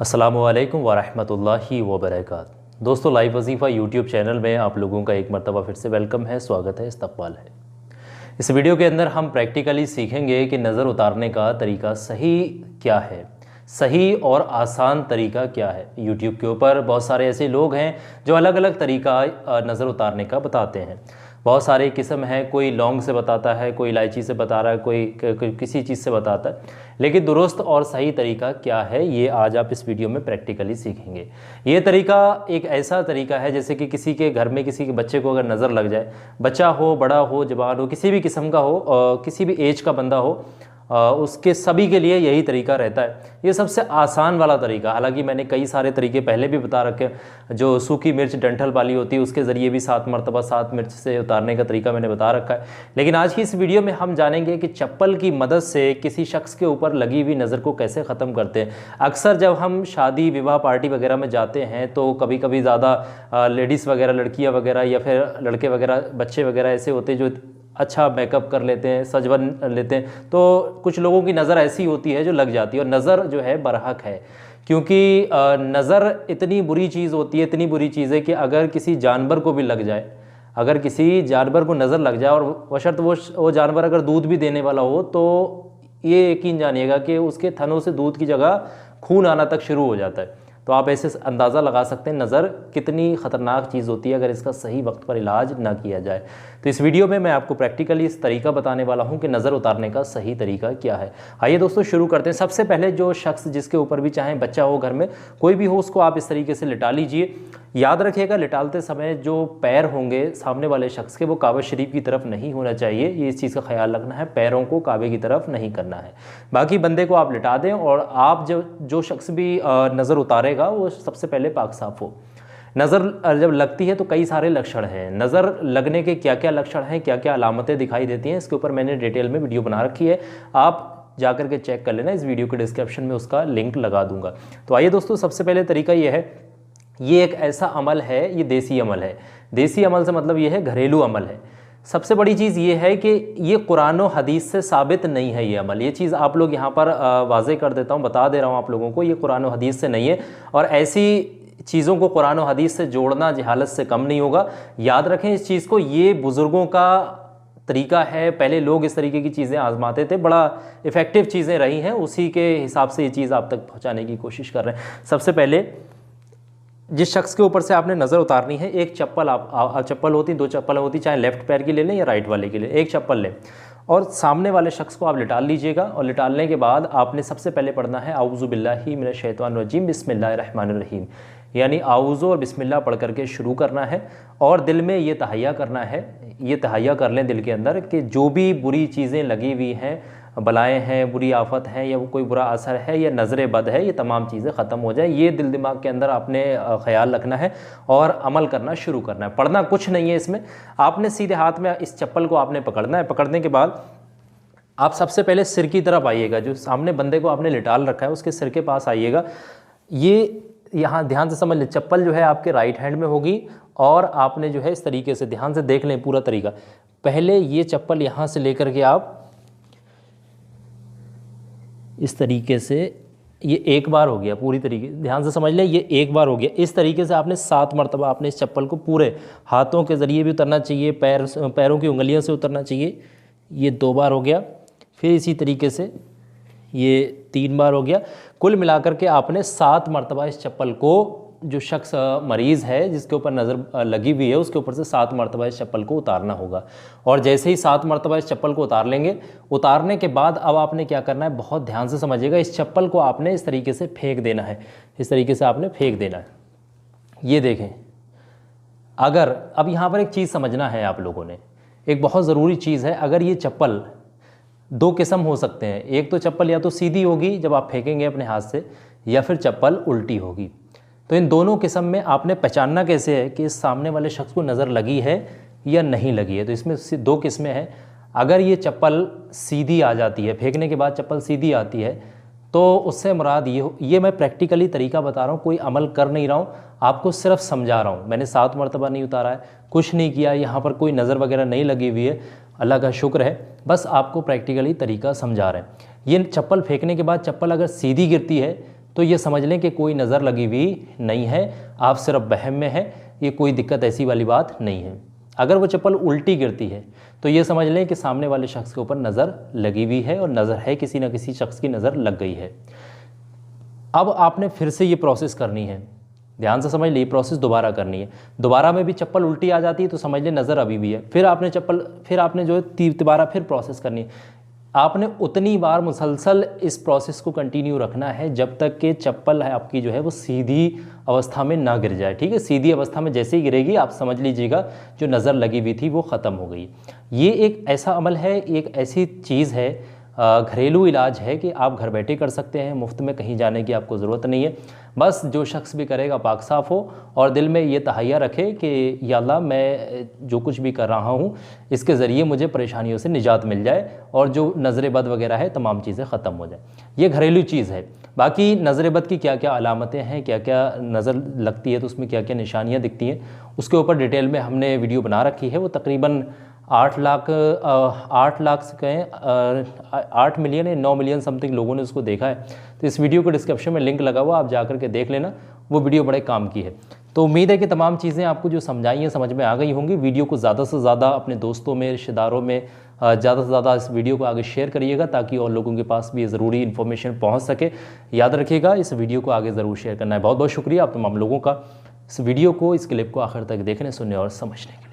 अस्सलामुअलैकुम वरहमतुल्लाहि वबरकातुहू। दोस्तों, लाइव वजीफ़ा यूट्यूब चैनल में आप लोगों का एक मरतबा फिर से वेलकम है, स्वागत है, इस्तक़बाल है। इस वीडियो के अंदर हम प्रैक्टिकली सीखेंगे कि नज़र उतारने का तरीका सही क्या है, सही और आसान तरीका क्या है। यूट्यूब के ऊपर बहुत सारे ऐसे लोग हैं जो अलग अलग तरीका नज़र उतारने का बताते हैं। बहुत सारे किस्म हैं, कोई लौंग से बताता है, कोई इलायची से बता रहा है, कोई किसी चीज़ से बताता है। लेकिन दुरुस्त और सही तरीका क्या है, ये आज आप इस वीडियो में प्रैक्टिकली सीखेंगे। ये तरीका एक ऐसा तरीका है जैसे कि किसी के घर में किसी के बच्चे को अगर नज़र लग जाए, बच्चा हो, बड़ा हो, जवान हो, किसी भी किस्म का हो, किसी भी एज का बंदा हो, उसके सभी के लिए यही तरीका रहता है। ये सबसे आसान वाला तरीका। हालांकि मैंने कई सारे तरीके पहले भी बता रखे, जो सूखी मिर्च डंठल वाली होती है उसके ज़रिए भी 7 मरतबा 7 मिर्च से उतारने का तरीका मैंने बता रखा है। लेकिन आज की इस वीडियो में हम जानेंगे कि चप्पल की मदद से किसी शख्स के ऊपर लगी हुई नज़र को कैसे ख़त्म करते हैं। अक्सर जब हम शादी विवाह पार्टी वगैरह में जाते हैं तो कभी कभी ज़्यादा लेडीज़ वगैरह, लड़कियाँ वगैरह या फिर लड़के वगैरह, बच्चे वगैरह ऐसे होते हैं जो अच्छा मेकअप कर लेते हैं, सजवन लेते हैं, तो कुछ लोगों की नज़र ऐसी होती है जो लग जाती है। और नज़र जो है बरहक है, क्योंकि नज़र इतनी बुरी चीज़ होती है, इतनी बुरी चीज़ है कि अगर किसी जानवर को भी लग जाए, अगर किसी जानवर को नज़र लग जाए और बशर्त वो जानवर अगर दूध भी देने वाला हो, तो ये यकीन जानिएगा कि उसके थनों से दूध की जगह खून आना तक शुरू हो जाता है। तो आप ऐसे अंदाज़ा लगा सकते हैं नज़र कितनी ख़तरनाक चीज़ होती है अगर इसका सही वक्त पर इलाज ना किया जाए। तो इस वीडियो में मैं आपको प्रैक्टिकली इस तरीका बताने वाला हूं कि नज़र उतारने का सही तरीका क्या है। आइए दोस्तों शुरू करते हैं। सबसे पहले जो शख्स जिसके ऊपर भी, चाहे बच्चा हो, घर में कोई भी हो, उसको आप इस तरीके से लिटा लीजिए। याद रखिएगा, लिटालते समय जो पैर होंगे सामने वाले शख्स के, वो काबा शरीफ की तरफ नहीं होना चाहिए। ये इस चीज़ का ख्याल रखना है, पैरों को काबे की तरफ नहीं करना है। बाकी बंदे को आप लिटा दें और आप जो शख्स भी नज़र उतारेगा वो सबसे पहले पाक साफ़ हो। नज़र जब लगती है तो कई सारे लक्षण हैं। नज़र लगने के क्या क्या लक्षण हैं, क्या क्या अलामतें दिखाई देती हैं, इसके ऊपर मैंने डिटेल में वीडियो बना रखी है, आप जाकर के चेक कर लेना। इस वीडियो के डिस्क्रिप्शन में उसका लिंक लगा दूंगा। तो आइए दोस्तों, सबसे पहले तरीका ये है, ये एक ऐसा अमल है, ये देसी अमल है। देसी अमल से मतलब ये है घरेलू अमल है। सबसे बड़ी चीज़ ये है कि ये कुरान और हदीस से साबित नहीं है ये अमल। ये चीज़ आप लोग यहाँ पर वाज़े कर देता हूँ, बता दे रहा हूँ आप लोगों को, ये कुरान और हदीस से नहीं है। और ऐसी चीज़ों को कुरान और हदीस से जोड़ना जहालत से कम नहीं होगा। याद रखें इस चीज़ को, ये बुज़ुर्गों का तरीका है। पहले लोग इस तरीके की चीज़ें आजमाते थे, बड़ा इफ़ेक्टिव चीज़ें रही हैं, उसी के हिसाब से ये चीज़ आप तक पहुँचाने की कोशिश कर रहे हैं। सबसे पहले जिस शख्स के ऊपर से आपने नज़र उतारनी है, एक चप्पल, आप चप्पल होती, 2 चप्पल होती, चाहे लेफ़्ट पैर की ले लें या राइट वाले के लिए, एक चप्पल लें और सामने वाले शख्स को आप लिटाल लीजिएगा। और लिटालने के बाद आपने सबसे पहले पढ़ना है आऊज़ु बिल्लाहि मिनश शैतानिर रजीम बिस्मिल्लाहिर रहमानिर रहीम, यानी आऊज़ु और बिस्मिल्लाह पढ़ करके शुरू करना है। और दिल में ये तहैया करना है, ये तहैया कर लें दिल के अंदर कि जो भी बुरी चीज़ें लगी हुई हैं, बलाएँ हैं, बुरी आफत है या कोई बुरा असर है या नज़र बद है, ये तमाम चीज़ें ख़त्म हो जाए। ये दिल दिमाग के अंदर आपने ख्याल रखना है और अमल करना शुरू करना है। पढ़ना कुछ नहीं है इसमें, आपने सीधे हाथ में इस चप्पल को आपने पकड़ना है। पकड़ने के बाद आप सबसे पहले सिर की तरफ आइएगा, जो सामने बंदे को आपने लिटाल रखा है उसके सिर के पास आइएगा। ये यहाँ ध्यान से समझ लें, चप्पल जो है आपके राइट हैंड में होगी और आपने जो है इस तरीके से, ध्यान से देख लें पूरा तरीका। पहले ये चप्पल यहाँ से लेकर के आप इस तरीके से, ये एक बार हो गया पूरी तरीके, ध्यान से समझ लें, ये एक बार हो गया। इस तरीके से आपने 7 मरतबा आपने इस चप्पल को पूरे हाथों के ज़रिए भी उतरना चाहिए, पैरों की उंगलियों से उतरना चाहिए। ये 2 बार हो गया। फिर इसी तरीके से ये 3 बार हो गया। कुल मिलाकर के आपने 7 मरतबा इस चप्पल को, जो शख्स मरीज़ है जिसके ऊपर नज़र लगी हुई है, उसके ऊपर से 7 मरतबा इस चप्पल को उतारना होगा। और जैसे ही 7 मरतबा इस चप्पल को उतार लेंगे, उतारने के बाद अब आपने क्या करना है, बहुत ध्यान से समझिएगा, इस चप्पल को आपने इस तरीके से फेंक देना है। इस तरीके से आपने फेंक देना है। ये देखें, अगर अब यहाँ पर एक चीज़ समझना है आप लोगों ने, एक बहुत ज़रूरी चीज़ है। अगर ये चप्पल, 2 किस्म हो सकते हैं, एक तो चप्पल या तो सीधी होगी जब आप फेंकेंगे अपने हाथ से, या फिर चप्पल उल्टी होगी। तो इन दोनों किस्म में आपने पहचानना कैसे है कि इस सामने वाले शख्स को नज़र लगी है या नहीं लगी है। तो इसमें 2 किस्में हैं। अगर ये चप्पल सीधी आ जाती है, फेंकने के बाद चप्पल सीधी आती है, तो उससे मुराद ये मैं प्रैक्टिकली तरीका बता रहा हूँ, कोई अमल कर नहीं रहा हूँ, आपको सिर्फ समझा रहा हूँ। मैंने 7 मरतबा नहीं उतारा है, कुछ नहीं किया, यहाँ पर कोई नज़र वगैरह नहीं लगी हुई है, अल्लाह का शुक्र है, बस आपको प्रैक्टिकली तरीका समझा रहे हैं। ये चप्पल फेंकने के बाद चप्पल अगर सीधी गिरती है तो ये समझ लें कि कोई नज़र लगी हुई नहीं है, आप सिर्फ वहम में हैं, ये कोई दिक्कत ऐसी वाली बात नहीं है। अगर वो चप्पल उल्टी गिरती है तो ये समझ लें कि सामने वाले शख्स के ऊपर नज़र लगी हुई है और नज़र है, किसी ना किसी शख्स की नज़र लग गई है। अब आपने फिर से ये प्रोसेस करनी है, ध्यान से समझ लीजिए, प्रोसेस दोबारा करनी है। दोबारा में भी चप्पल उल्टी आ जाती है तो समझ लें नज़र अभी भी है। फिर आपने जो है दोबारा फिर प्रोसेस करनी है। आपने उतनी बार मुसलसल इस प्रोसेस को कंटिन्यू रखना है जब तक कि चप्पल है आपकी जो है वो सीधी अवस्था में ना गिर जाए। ठीक है, सीधी अवस्था में जैसे ही गिरेगी आप समझ लीजिएगा जो नज़र लगी हुई थी वो ख़त्म हो गई। ये एक ऐसा अमल है, एक ऐसी चीज़ है, घरेलू इलाज है कि आप घर बैठे कर सकते हैं, मुफ्त में कहीं जाने की आपको ज़रूरत नहीं है। बस जो शख्स भी करेगा पाक साफ़ हो और दिल में ये तहैया रखे कि या अल्लाह मैं जो कुछ भी कर रहा हूँ इसके ज़रिए मुझे परेशानियों से निजात मिल जाए और जो नज़र बद वगैरह है तमाम चीज़ें ख़त्म हो जाए। ये घरेलू चीज़ है। बाकी नज़र बद की क्या क्या अलामतें हैं, क्या क्या नज़र लगती है तो उसमें क्या क्या निशानियाँ दिखती हैं, उसके ऊपर डिटेल में हमने वीडियो बना रखी है। वो तकरीबन 8 लाख से कहें 8 मिलियन या 9 मिलियन समथिंग लोगों ने उसको देखा है। तो इस वीडियो को डिस्क्रिप्शन में लिंक लगा हुआ, आप जाकर के देख लेना, वो वीडियो बड़े काम की है। तो उम्मीद है कि तमाम चीज़ें आपको जो समझाई हैं समझ में आ गई होंगी। वीडियो को ज़्यादा से ज़्यादा अपने दोस्तों में, रिश्तेदारों में ज़्यादा से ज़्यादा इस वीडियो को आगे शेयर करिएगा ताकि और लोगों के पास भी ये ज़रूरी इन्फॉर्मेशन पहुँच सके। याद रखिएगा इस वीडियो को आगे ज़रूर शेयर करना है। बहुत बहुत शुक्रिया आप तमाम लोगों का इस वीडियो को, इस क्लिप को आखिर तक देखने, सुनने और समझने के लिए।